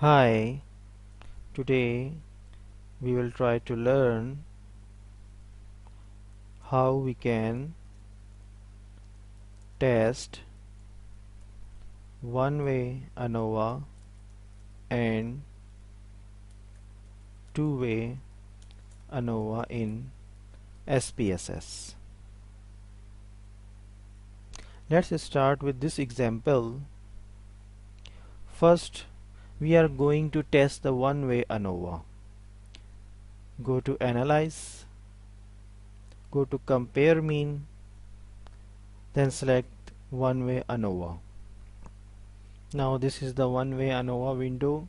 Hi, today we will try to learn how we can test one-way ANOVA and two-way ANOVA in SPSS. Let's start with this example. First, we are going to test the one-way ANOVA. Go to Analyze, go to Compare Mean, then select one-way ANOVA. Now this is the one-way ANOVA window.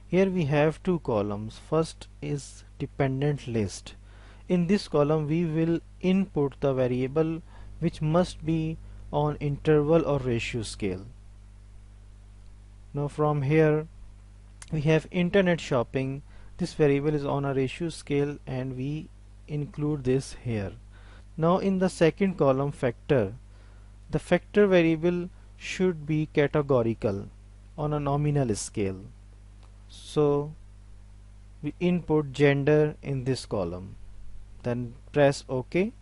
Here we have two columns. First is dependent list. In this column we will input the variable which must be on interval or ratio scale. Now from here we have internet shopping. This variable is on a ratio scale and we include this here. Now in the second column, factor, the factor variable should be categorical on a nominal scale. So we input gender in this column, then press OK.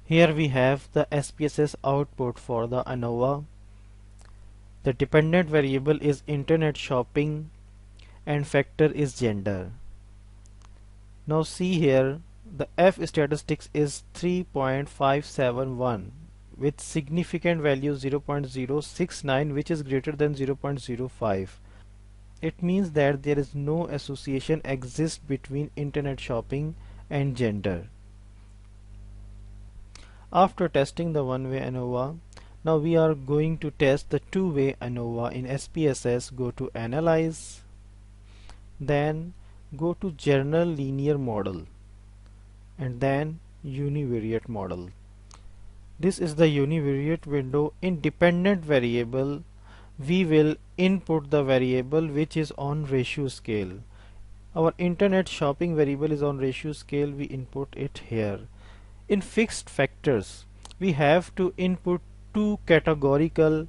Here we have the SPSS output for the ANOVA. The dependent variable is internet shopping and factor is gender. Now see here, the F statistics is 3.571 with significant value 0.069, which is greater than 0.05. It means that there is no association exists between internet shopping and gender. After testing the one-way ANOVA, now we are going to test the two-way ANOVA in SPSS. Go to Analyze, then go to General Linear Model and then Univariate Model. This is the univariate window. In dependent variable we will input the variable which is on ratio scale. Our internet shopping variable is on ratio scale, we input it here. In fixed factors we have to input two categorical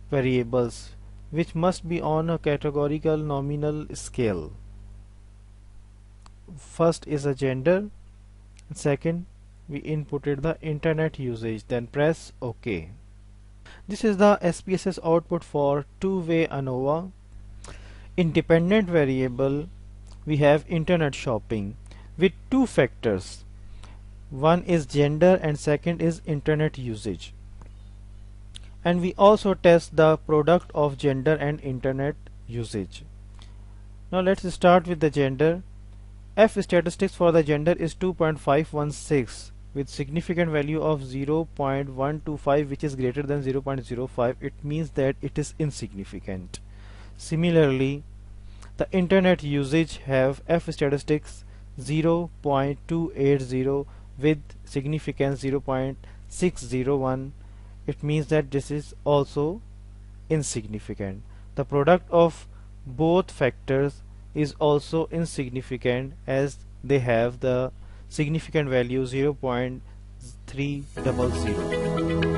variables which must be on a categorical nominal scale. First is a gender, second we inputted the internet usage, then press OK. This is the SPSS output for two-way ANOVA. In dependent variable we have internet shopping with two factors. One is gender and second is internet usage. And we also test the product of gender and internet usage. Now let's start with the gender. F statistics for the gender is 2.516 with significant value of 0.125, which is greater than 0.05. It means that it is insignificant. Similarly, the internet usage have F statistics 0.280 with significance 0.601. It means that this is also insignificant. The product of both factors is also insignificant as they have the significant value 0.300.